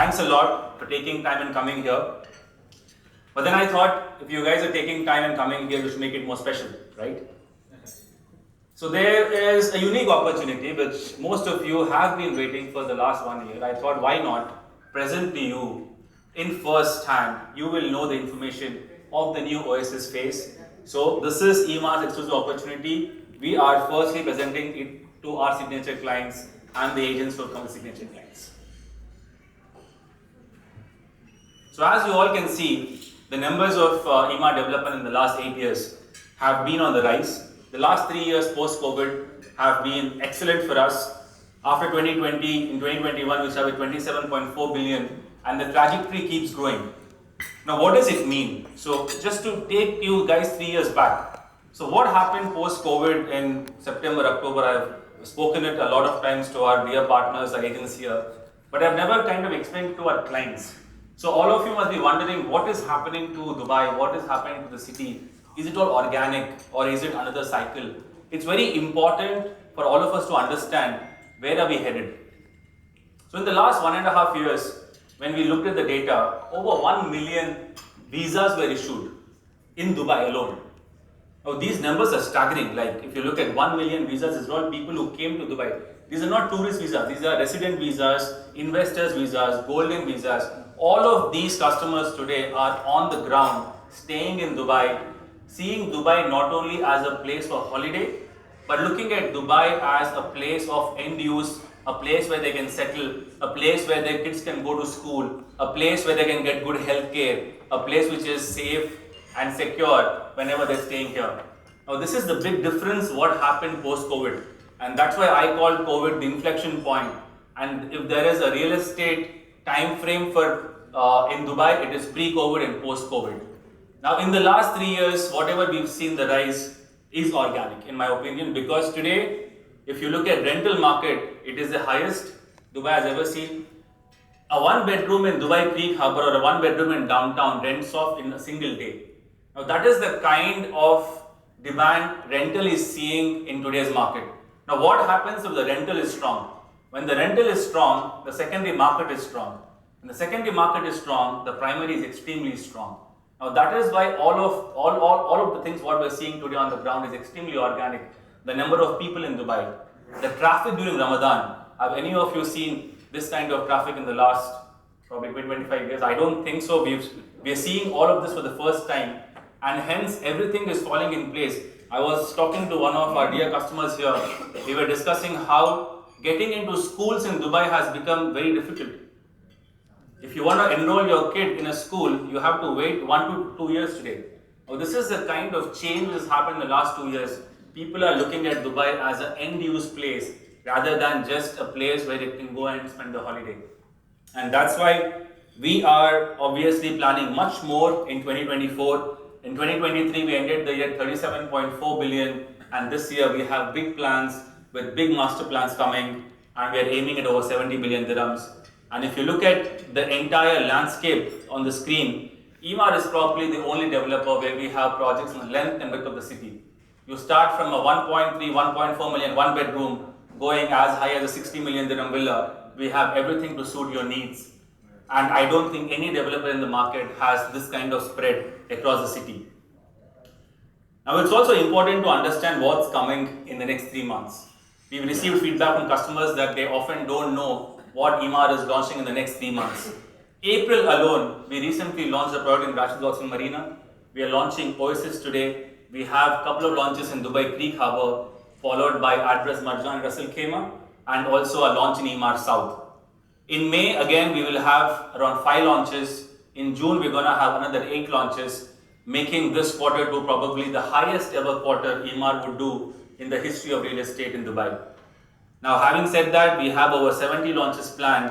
thanks a lot for taking time and coming here. But then I thought, if you guys are taking time and coming here, we should make it more special, right? So there is a unique opportunity which most of you have been waiting for the last 1 year. I thought, why not present to you in first hand? You will know the information of the new Oasis phase. So this is emaar's exclusive opportunity. We are firstly presenting it to our signature clients and the agents who come to signature clients. So as you all can see, the numbers of emaar development in the last 8 years have been on the rise. The last 3 years post-COVID have been excellent for us. After 2020, in 2021, we started with 27.4 billion, and the trajectory keeps growing. Now, what does it mean? So, just to take you guys 3 years back. So, what happened post-COVID in September, October? I've spoken it a lot of times to our dear partners, our agents here, but I've never kind of explained to our clients. So, all of you must be wondering what is happening to Dubai, what is happening to the city. Is it all organic or is it another cycle? It's very important for all of us to understand where are we headed. So in the last 1.5 years, when we looked at the data, over 1 million visas were issued in Dubai alone. Now these numbers are staggering. Like if you look at 1 million visas, it's all people who came to Dubai. These are not tourist visas, these are resident visas, investors visas, golden visas. All of these customers today are on the ground, staying in Dubai, seeing Dubai not only as a place for holiday, but looking at Dubai as a place of end use, a place where they can settle, a place where their kids can go to school, a place where they can get good health care, a place which is safe and secure whenever they're staying here. Now this is the big difference what happened post-COVID, and that's why I call COVID the inflection point. And if there is a real estate time frame for in Dubai, it is pre-COVID and post-COVID. Now, in the last 3 years, whatever we've seen the rise is organic, in my opinion, because today, if you look at rental market, it is the highest Dubai has ever seen. A 1-bedroom in Dubai Creek Harbour or a 1-bedroom in downtown rents off in a single day. Now, that is the kind of demand rental is seeing in today's market. Now, what happens if the rental is strong? When the rental is strong, the secondary market is strong. When the secondary market is strong, the primary is extremely strong. Now that is why all of the things what we're seeing today on the ground is extremely organic. The number of people in Dubai, the traffic during Ramadan. Have any of you seen this kind of traffic in the last probably 25 years? I don't think so. We're seeing all of this for the first time, and hence everything is falling in place. I was talking to one of our dear customers here. We were discussing how getting into schools in Dubai has become very difficult. If you want to enroll your kid in a school, you have to wait 1 to 2 years today. Now, this is the kind of change that has happened in the last 2 years. People are looking at Dubai as an end-use place rather than just a place where they can go and spend the holiday. And that's why we are obviously planning much more in 2024. In 2023, we ended the year 37.4 billion, and this year we have big plans with big master plans coming, and we are aiming at over 70 billion dirhams. And if you look at the entire landscape on the screen, emaar is probably the only developer where we have projects in the length and width of the city. You start from a 1.3, 1.4 million 1-bedroom going as high as a 60 million dirham villa. We have everything to suit your needs. And I don't think any developer in the market has this kind of spread across the city. Now it's also important to understand what's coming in the next 3 months. We've received feedback from customers that they often don't know what emaar is launching in the next 3 months. April alone, we recently launched a product in Rashid Watson Marina. We are launching Oasis today. We have a couple of launches in Dubai Creek Harbour, followed by Address Marjan and Russell Khema, and also a launch in emaar South. In May, again, we will have around 5 launches. In June, we're going to have another 8 launches, making this quarter to probably the highest ever quarter emaar would do in the history of real estate in Dubai. Now, having said that, we have over 70 launches planned,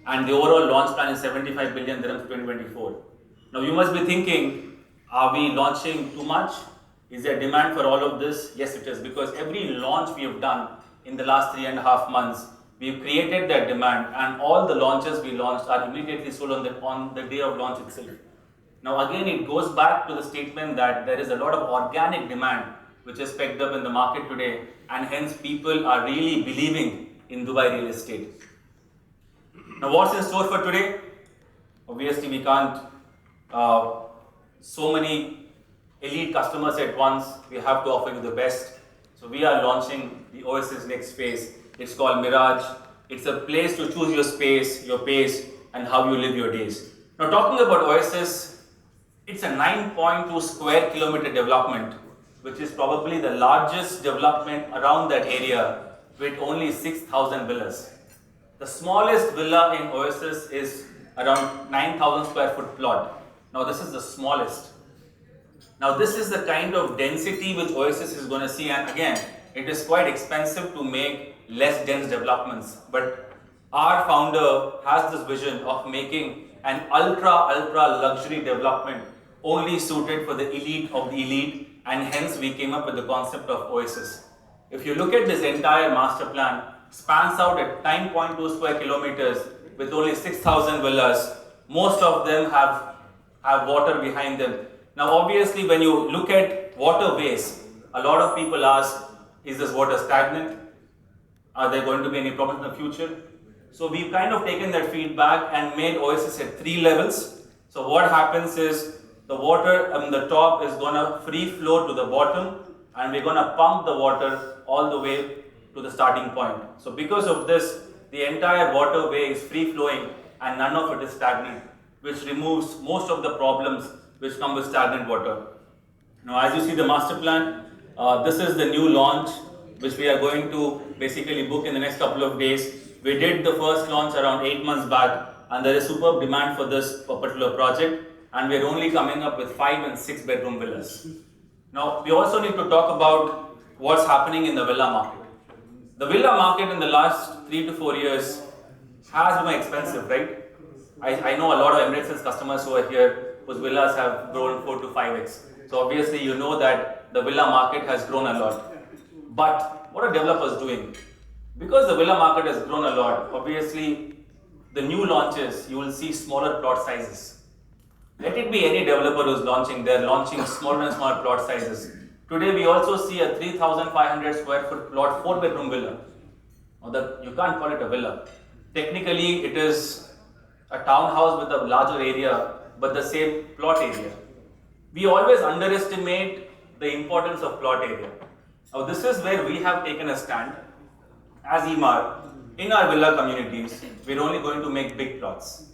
and the overall launch plan is 75 billion dirhams 2024. Now, you must be thinking, are we launching too much? Is there demand for all of this? Yes, it is, because every launch we have done in the last 3.5 months, we've created that demand, and all the launches we launched are immediately sold on the day of launch itself. Now, again, it goes back to the statement that there is a lot of organic demand which is picked up in the market today, and hence people are really believing in Dubai real estate. Now what's in store for today? Obviously we can't, so many elite customers at once. We have to offer you the best. So we are launching the Oasis next phase. It's called Mirage. It's a place to choose your space, your pace, and how you live your days. Now talking about Oasis, it's a 9.2 square kilometer development, which is probably the largest development around that area with only 6,000 villas. The smallest villa in Oasis is around 9,000 square foot plot. Now this is the smallest. Now this is the kind of density which Oasis is going to see, and again, it is quite expensive to make less dense developments. But our founder has this vision of making an ultra luxury development only suited for the elite of the elite, and hence we came up with the concept of Oasis. If you look at this entire master plan, spans out at 9.2 square kilometers with only 6,000 villas. Most of them have water behind them. Now obviously when you look at waterways, a lot of people ask, is this water stagnant? Are there going to be any problems in the future? So we've kind of taken that feedback and made Oasis at 3 levels. So what happens is the water on the top is going to free flow to the bottom, and we're going to pump the water all the way to the starting point. So because of this, the entire waterway is free flowing and none of it is stagnant, which removes most of the problems which come with stagnant water. Now as you see the master plan, this is the new launch which we are going to basically book in the next couple of days. We did the first launch around 8 months back, and there is superb demand for this particular project, and we are only coming up with 5 and 6 bedroom villas. Now we also need to talk about what's happening in the villa market. The villa market in the last 3 to 4 years has become expensive, right? I know a lot of Emirates customers who are here whose villas have grown 4 to 5x. So obviously you know that the villa market has grown a lot. But what are developers doing? Because the villa market has grown a lot, obviously the new launches, you will see smaller plot sizes. Let it be any developer who's launching, they're launching smaller and smaller plot sizes. Today we also see a 3,500 square foot plot, 4 bedroom villa. You can't call it a villa. Technically it is a townhouse with a larger area, but the same plot area. We always underestimate the importance of plot area. Now this is where we have taken a stand. As emaar, in our villa communities, we're only going to make big plots.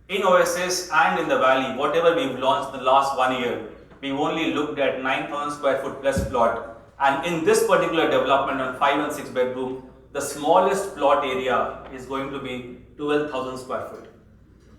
In Oasis and in the valley, whatever we've launched the last 1 year, we've only looked at 9,000 square foot plus plot. And in this particular development on 5 and 6 bedroom, the smallest plot area is going to be 12,000 square foot,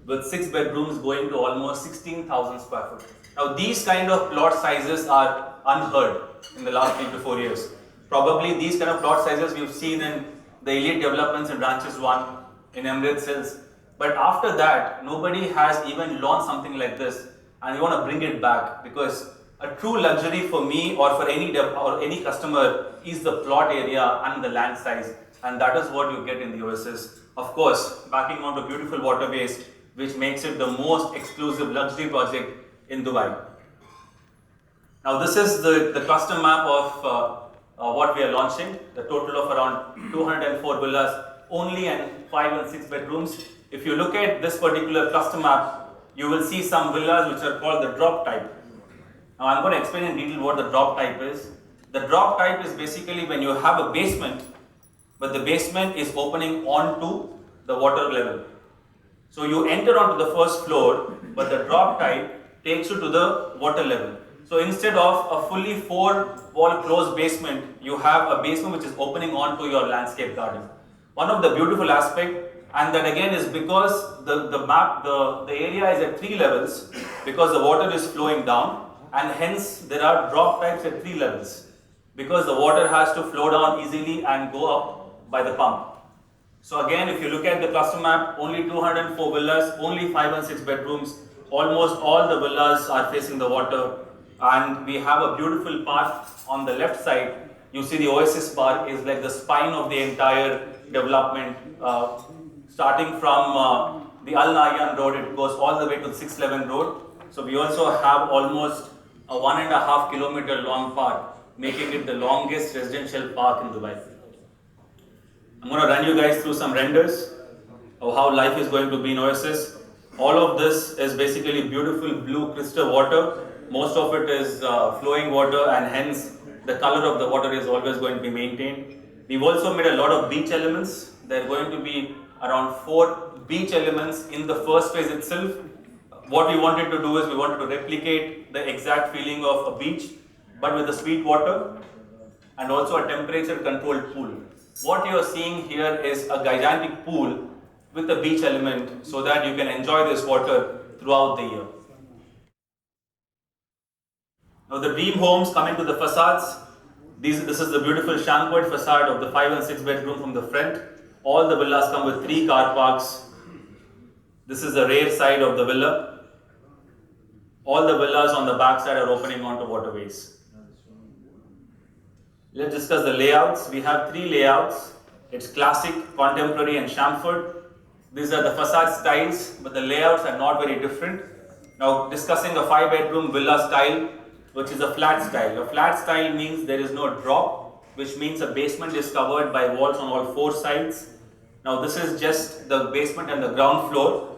with 6 bedrooms going to almost 16,000 square foot. Now these kind of plot sizes are unheard in the last 3 to 4 years. Probably these kind of plot sizes we've seen in the elite developments in branches 1, in Emirates Hills. But after that, nobody has even launched something like this, and we want to bring it back, because a true luxury for me or for any customer is the plot area and the land size, and that is what you get in the Oasis. Of course, backing onto beautiful waterways, which makes it the most exclusive luxury project in Dubai. Now this is the custom map of what we are launching, the total of around 204 villas, only in 5 and 6 bedrooms. If you look at this particular custom map, you will see some villas which are called the drop type. Now I'm going to explain in detail what the drop type is. The drop type is basically when you have a basement, but the basement is opening onto the water level. So you enter onto the first floor, but the drop type takes you to the water level. So instead of a fully 4-wall closed basement, you have a basement which is opening onto your landscape garden. One of the beautiful aspects, and that again is because the area is at 3 levels, because the water is flowing down, and hence there are drop types at 3 levels, because the water has to flow down easily and go up by the pump. So again, if you look at the cluster map, only 204 villas, only 5 and 6 bedrooms, almost all the villas are facing the water, and we have a beautiful park on the left side. You see the Oasis Park is like the spine of the entire development, starting from the Al Nahyan road, it goes all the way to the 611 road. So we also have almost a 1.5 kilometer long park, making it the longest residential park in Dubai. I'm going to run you guys through some renders. of how life is going to be in Oasis. All of this is basically beautiful blue crystal water. Most of it is flowing water, and hence the color of the water is always going to be maintained. We've also made a lot of beach elements. There are going to be around 4 beach elements in the first phase itself. What we wanted to do is we wanted to replicate the exact feeling of a beach, but with the sweet water and also a temperature controlled pool. What you are seeing here is a gigantic pool with a beach element so that you can enjoy this water throughout the year. Now the dream homes coming to the facades. This is the beautiful chamfered facade of the 5 and 6 bedroom from the front. All the villas come with 3 car parks. This is the rear side of the villa. All the villas on the back side are opening onto waterways. Let's discuss the layouts. We have 3 layouts. It's classic, contemporary and chamfered. These are the facade styles, but the layouts are not very different. Now discussing a 5 bedroom villa style, which is a flat style. A flat style means there is no drop, which means a basement is covered by walls on all 4 sides. Now this is just the basement and the ground floor.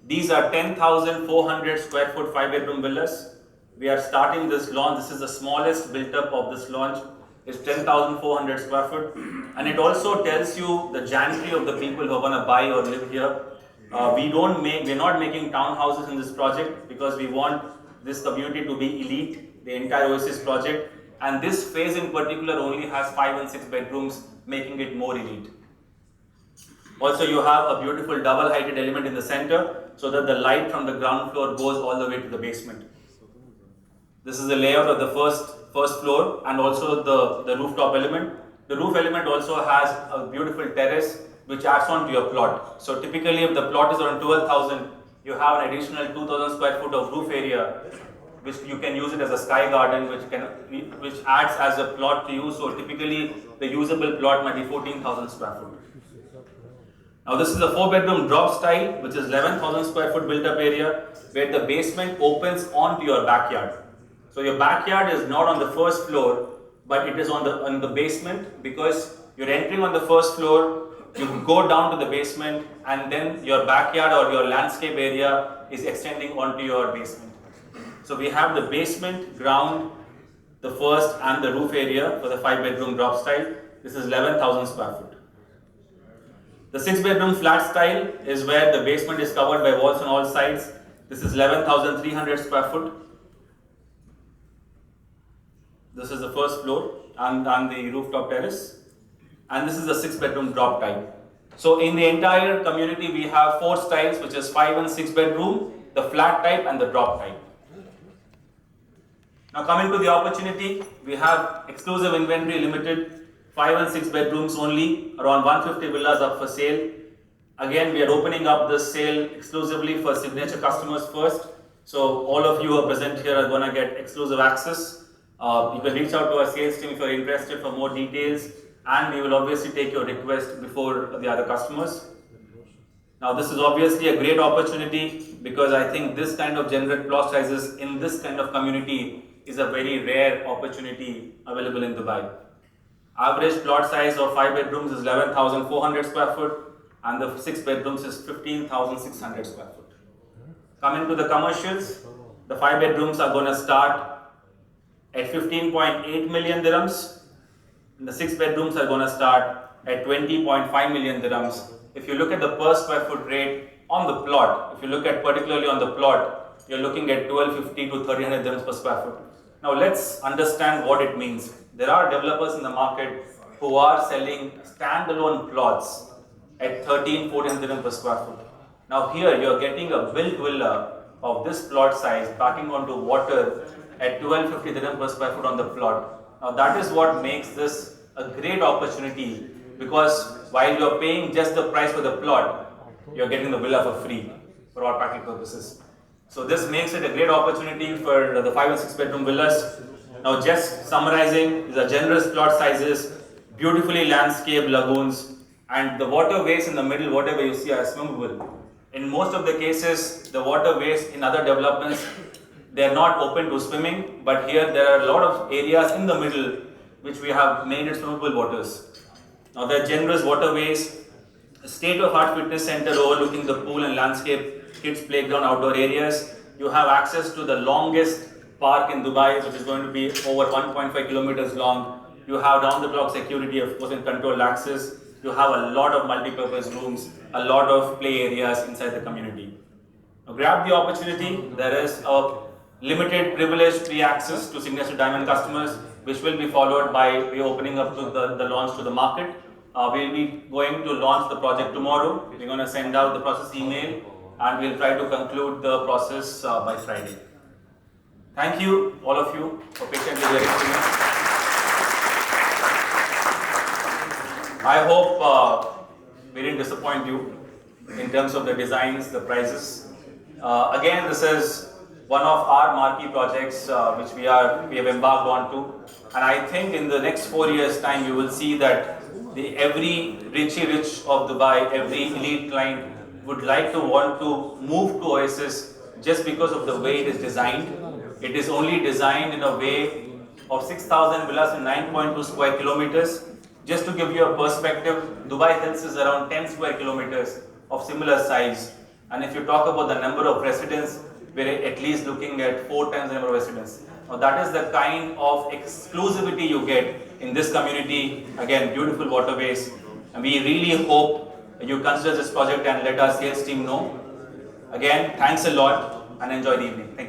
These are 10,400 square foot 5 bedroom villas. We are starting this launch. This is the smallest built up of this launch. It's 10,400 square foot. And it also tells you the gantry of the people who are going to buy or live here. We're not making townhouses in this project because we want this community to be elite, the entire Oasis project. And this phase in particular only has 5 and 6 bedrooms, making it more elite. Also, you have a beautiful double heighted element in the center so that the light from the ground floor goes all the way to the basement. This is the layout of the first floor and also the rooftop element. The roof element also has a beautiful terrace which adds on to your plot. So typically if the plot is around 12,000, you have an additional 2,000 square foot of roof area which you can use it as a sky garden which adds as a plot to you. So typically the usable plot might be 14,000 square foot. Now this is a 4 bedroom drop style which is 11,000 square foot built up area where the basement opens onto your backyard. So your backyard is not on the first floor, but it is on the basement because you're entering on the first floor, you go down to the basement and then your backyard or your landscape area is extending onto your basement. So we have the basement, ground, the first and the roof area for the 5 bedroom drop style. This is 11,000 square foot. The 6 bedroom flat style is where the basement is covered by walls on all sides. This is 11,300 square foot. This is the first floor and the rooftop terrace. And this is the 6 bedroom drop type. So in the entire community, we have 4 styles, which is 5 and 6 bedroom, the flat type and the drop type. Now coming to the opportunity, we have exclusive inventory limited, 5 and 6 bedrooms only, around 150 villas up for sale. Again, we are opening up this sale exclusively for signature customers first. So all of you who are present here are going to get exclusive access. You can reach out to our sales team if you are interested for more details, and we will obviously take your request before the other customers. Now this is obviously a great opportunity because I think this kind of generate plot sizes in this kind of community is a very rare opportunity available in Dubai. Average plot size of 5 bedrooms is 11,400 square foot and the 6 bedrooms is 15,600 square foot. Coming to the commercials, the 5 bedrooms are going to start at 15.8 million dirhams. And the 6 bedrooms are going to start at 20.5 million dirhams. If you look at the per square foot rate on the plot, if you look at particularly on the plot, you're looking at 1250 to 1300 dirhams per square foot. Now let's understand what it means. There are developers in the market who are selling standalone plots at 13-1400 dirhams per square foot. Now here you're getting a built villa of this plot size backing onto water at 1250 dirhams per square foot on the plot. Now that is what makes this a great opportunity, because while you're paying just the price for the plot, you're getting the villa for free for all practical purposes. So this makes it a great opportunity for the 5 and 6 bedroom villas. Now just summarizing, these are generous plot sizes, beautifully landscaped lagoons, and the waterways in the middle, whatever you see, are swimmable. In most of the cases, the waterways in other developments, they are not open to swimming, but here there are a lot of areas in the middle which we have made it swimmable waters. Now there are generous waterways, A state-of-art fitness center overlooking the pool and landscape, kids playground, outdoor areas. You have access to the longest park in Dubai, which is going to be over 1.5 kilometers long. You have round-the-clock security, of course, and controlled access. You have a lot of multi-purpose rooms, a lot of play areas inside the community. Now, grab the opportunity. There is a limited privileged free access to Signature Diamond customers, which will be followed by opening up to the launch to the market. We'll be going to launch the project tomorrow. We're going to send out the process email and we'll try to conclude the process by Friday. Thank you, all of you, for patiently hearing to me. I hope we didn't disappoint you in terms of the designs, the prices. Again, this is one of our marquee projects which we have embarked on to. And I think in the next 4 years' time, you will see that every Richie Rich of Dubai, every elite client would like to want to move to Oasis just because of the way it is designed. It is only designed in a way of 6,000 villas in 9.2 square kilometers. Just to give you a perspective, Dubai Hills is around 10 square kilometers of similar size. And if you talk about the number of residents, we're at least looking at 4 times the number of residents. Now that is the kind of exclusivity you get in this community. Again, beautiful waterways. And we really hope you consider this project and let our sales team know. Again, thanks a lot and enjoy the evening. Thank you.